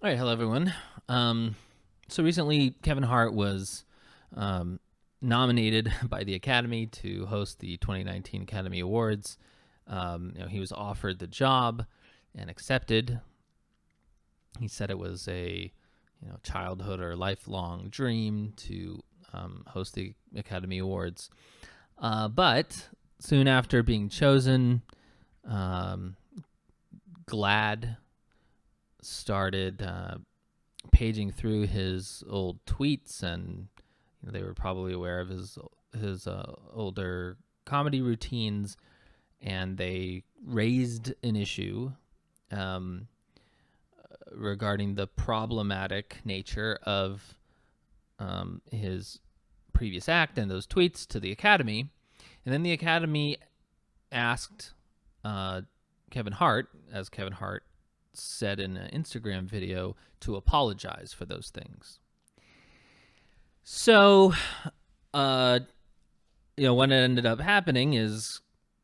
All right, hello everyone. So recently, Kevin Hart was nominated by the Academy to host the 2019 Academy Awards. He was offered the job and accepted. He said it was a childhood or lifelong dream to host the Academy Awards. But soon after being chosen, GLAAD started paging through his old tweets, and they were probably aware of his older comedy routines, and they raised an issue regarding the problematic nature of his previous act and those tweets to the Academy. And then the Academy asked Kevin Hart, as Kevin Hart said in an Instagram video, to apologize for those things. So, what ended up happening is,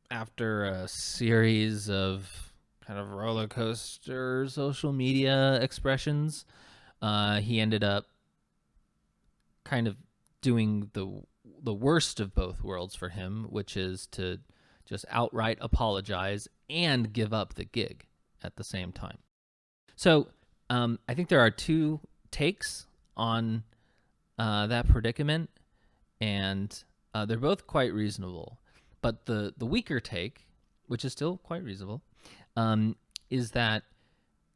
after a series of kind of roller coaster social media expressions, he ended up kind of doing the worst of both worlds for him, which is to just outright apologize and give up the gig at the same time. So I think there are two takes on that predicament, and they're both quite reasonable. But the weaker take, which is still quite reasonable, is that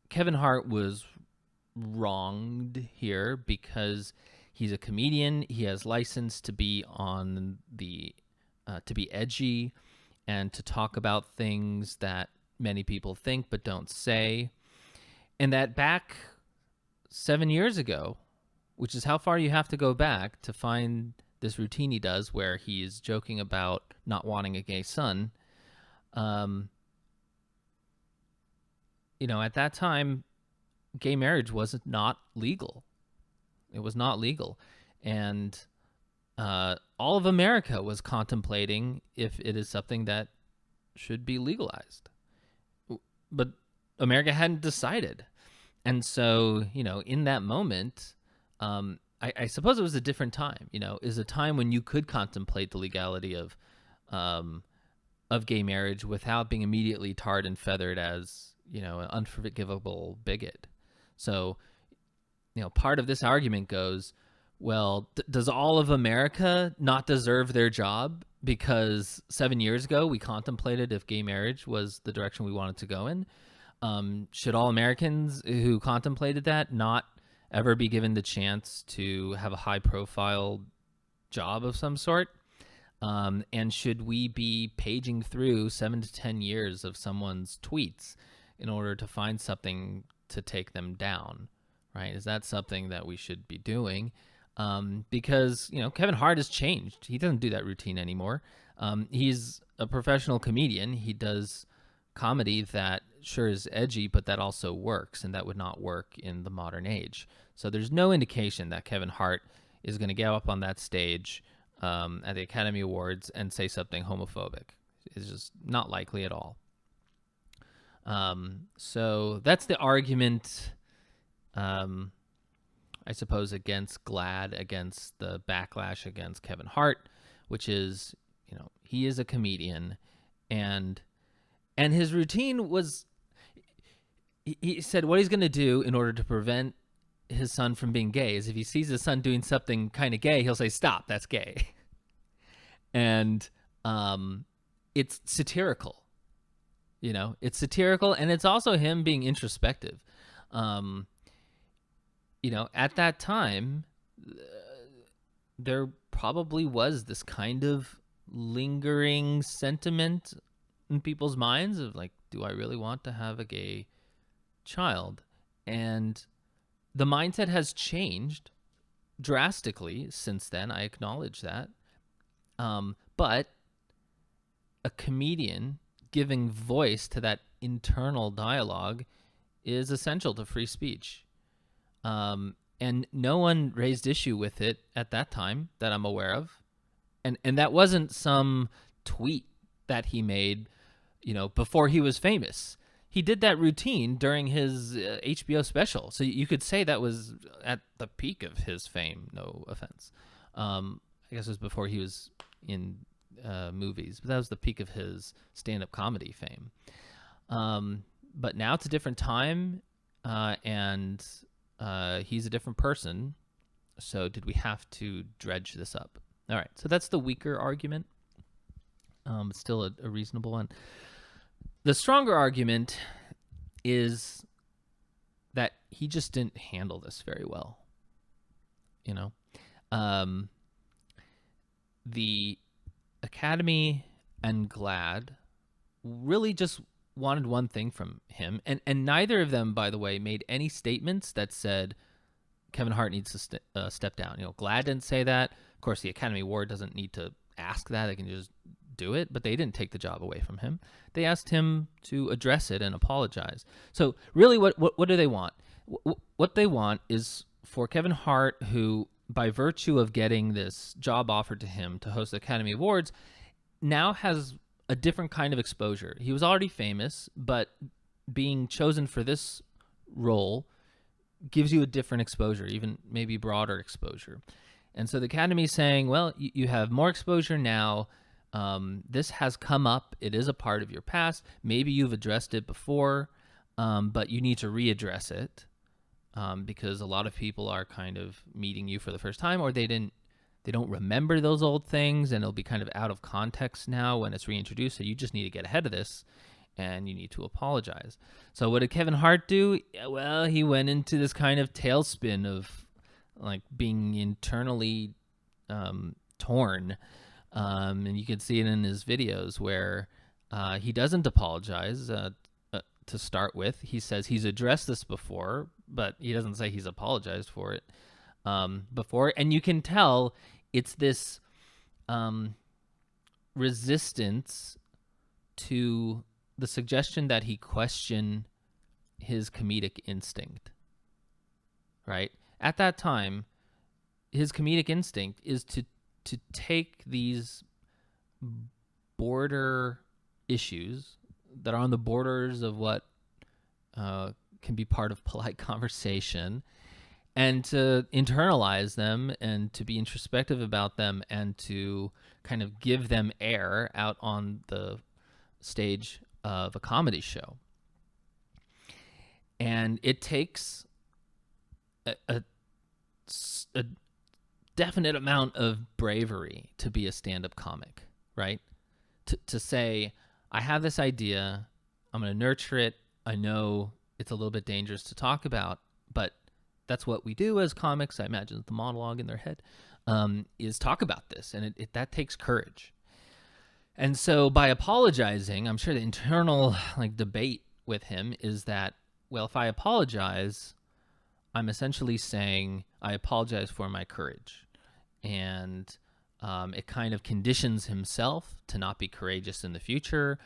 Kevin Hart was wronged here because he's a comedian. He has license to be on to be edgy and to talk about things that many people think but don't say. And that back 7 years ago, which is how far you have to go back to find this routine he does where he's joking about not wanting a gay son. At that time, gay marriage was not legal. It was not legal. And all of America was contemplating if it is something that should be legalized. But America hadn't decided. And so, in that moment, I suppose it was a different time, is a time when you could contemplate the legality of gay marriage without being immediately tarred and feathered as, an unforgivable bigot. So, part of this argument goes, well, does all of America not deserve their job because 7 years ago we contemplated if gay marriage was the direction we wanted to go in? Should all Americans who contemplated that not ever be given the chance to have a high-profile job of some sort? And should we be paging through 7 to 10 years of someone's tweets in order to find something to take them down, right? Is that something that we should be doing? Because, Kevin Hart has changed. He doesn't do that routine anymore. He's a professional comedian. He does comedy that sure is edgy, but that also works, and that would not work in the modern age. So there's no indication that Kevin Hart is going to get up on that stage at the Academy Awards and say something homophobic. It's just not likely at all. So that's the argument, I suppose, against GLAAD, against the backlash against Kevin Hart, which is, he is a comedian, and his routine was, he said what he's going to do in order to prevent his son from being gay is if he sees his son doing something kind of gay, he'll say, "Stop, that's gay." And it's satirical. It's satirical, and it's also him being introspective. At that time, there probably was this kind of lingering sentiment in people's minds of like, do I really want to have a gay child? And the mindset has changed drastically since then. I acknowledge that. But a comedian giving voice to that internal dialogue is essential to free speech. And no one raised issue with it at that time that I'm aware of. And that wasn't some tweet that he made, before he was famous. he did that routine during his HBO special. So you could say that was at the peak of his fame. No offense. I guess it was before he was in movies, but that was the peak of his stand-up comedy fame. But now it's a different time, and he's a different person. So did we have to dredge this up? All right. So that's the weaker argument. It's still a reasonable one. The stronger argument is that he just didn't handle this very well. You know, the Academy and GLAAD really just wanted one thing from him, and neither of them, by the way, made any statements that said Kevin Hart needs to step down. You know, GLAAD didn't say that. Of course, the Academy Award doesn't need to ask that; they can just do it. But they didn't take the job away from him. They asked him to address it and apologize. So, really, what do they want? What they want is for Kevin Hart, who, by virtue of getting this job offered to him to host the Academy Awards, now has a different kind of exposure. He was already famous, but being chosen for this role gives you a different exposure, even maybe broader exposure. And so the Academy is saying, well, you have more exposure now. This has come up. It is a part of your past. Maybe you've addressed it before, but you need to readdress it because a lot of people are kind of meeting you for the first time, or they don't remember those old things, and it'll be kind of out of context now when it's reintroduced. So you just need to get ahead of this, and you need to apologize. So what did Kevin Hart do? Well, he went into this kind of tailspin of like being internally torn. And you can see it in his videos where he doesn't apologize to start with. He says he's addressed this before, but he doesn't say he's apologized for it before. And you can tell it's this resistance to the suggestion that he question his comedic instinct, right? At that time, his comedic instinct is to take these border issues that are on the borders of what can be part of polite conversation and to internalize them and to be introspective about them and to kind of give them air out on the stage of a comedy show. And it takes a definite amount of bravery to be a stand-up comic, right? To say, I have this idea, I'm going to nurture it. I know it's a little bit dangerous to talk about, but that's what we do as comics. I imagine the monologue in their head is talk about this, and that takes courage. And so by apologizing, I'm sure the internal debate with him is that, well, if I apologize, I'm essentially saying I apologize for my courage. And it kind of conditions himself to not be courageous in the future.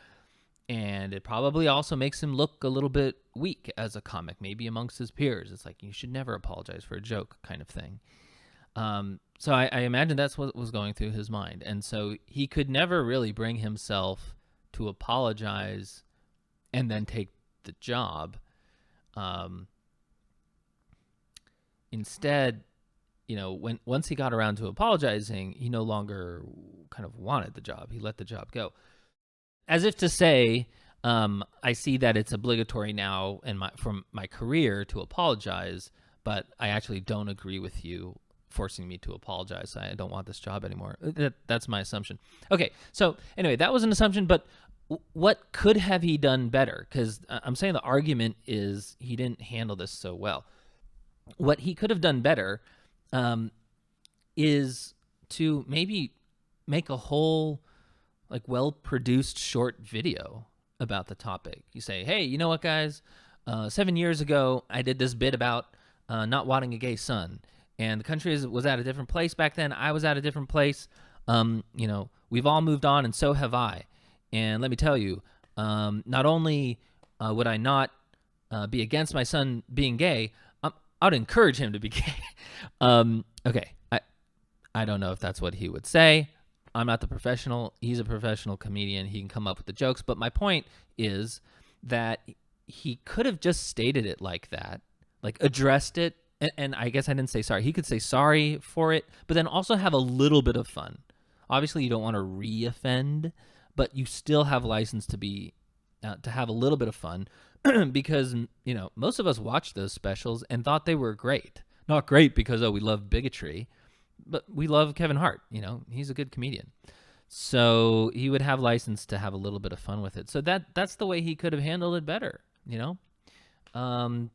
And it probably also makes him look a little bit weak as a comic, maybe amongst his peers. It's like, you should never apologize for a joke kind of thing. So I imagine that's what was going through his mind. And so he could never really bring himself to apologize and then take the job. Instead, once he got around to apologizing, he no longer kind of wanted the job. He let the job go. As if to say, I see that it's obligatory now from my career to apologize, but I actually don't agree with you forcing me to apologize. I don't want this job anymore. That's my assumption. Okay, so anyway, that was an assumption, but what could have he done better? Because I'm saying the argument is he didn't handle this so well. What he could have done better is to maybe make a whole well-produced short video about the topic. You say, hey, you know what, guys? 7 years ago, I did this bit about not wanting a gay son. And the country was at a different place back then. I was at a different place. We've all moved on, and so have I. And let me tell you, not only would I not be against my son being gay, I would encourage him to be gay. Okay, I don't know if that's what he would say. I'm not the professional. He's a professional comedian. He can come up with the jokes. But my point is that he could have just stated it like that, like addressed it. And I guess I didn't say sorry. He could say sorry for it, but then also have a little bit of fun. Obviously, you don't want to re-offend, but you still have license to have a little bit of fun because, most of us watched those specials and thought they were great. Not great because, we love bigotry, but we love Kevin Hart. He's a good comedian. So he would have license to have a little bit of fun with it. So that's the way he could have handled it better,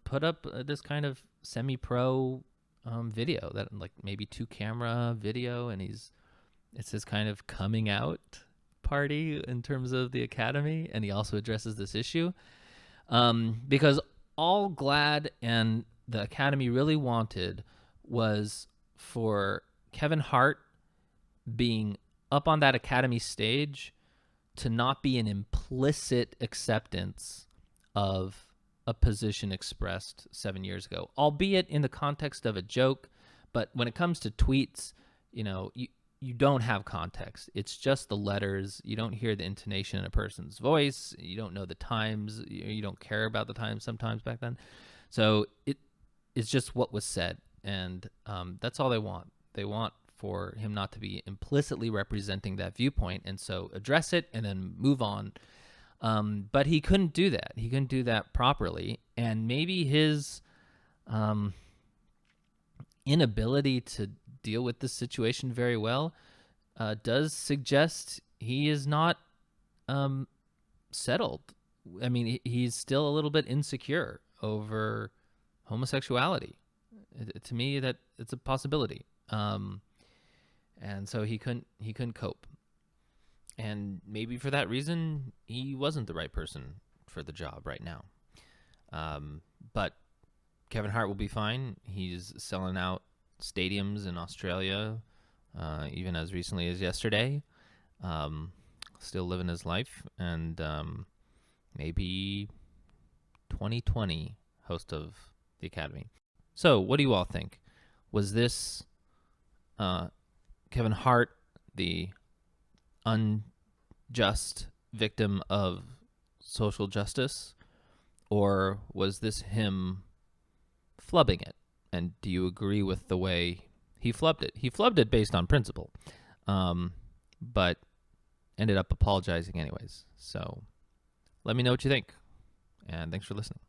put up this kind of semi-pro video that like maybe 2-camera video, and it's his kind of coming out party in terms of the Academy, and he also addresses this issue because all GLAAD and the Academy really wanted was for Kevin Hart being up on that Academy stage to not be an implicit acceptance of a position expressed 7 years ago, albeit in the context of a joke. But when it comes to tweets, you don't have context. It's just the letters. You don't hear the intonation in a person's voice. You don't know the times. You don't care about the times sometimes back then. So it's just what was said. And that's all they want. They want for him not to be implicitly representing that viewpoint. And so address it and then move on. But he couldn't do that. He couldn't do that properly. And maybe his inability to deal with this situation very well does suggest he is not settled. I mean, he's still a little bit insecure over homosexuality. To me, that it's a possibility. And so he couldn't cope. And maybe for that reason, he wasn't the right person for the job right now. But Kevin Hart will be fine. He's selling out stadiums in Australia, even as recently as yesterday. Still living his life. And maybe 2020 host of the Academy. So what do you all think? Was this Kevin Hart the unjust victim of social justice, or was this him flubbing it? And do you agree with the way he flubbed it? He flubbed it based on principle, but ended up apologizing anyways. So let me know what you think, and thanks for listening.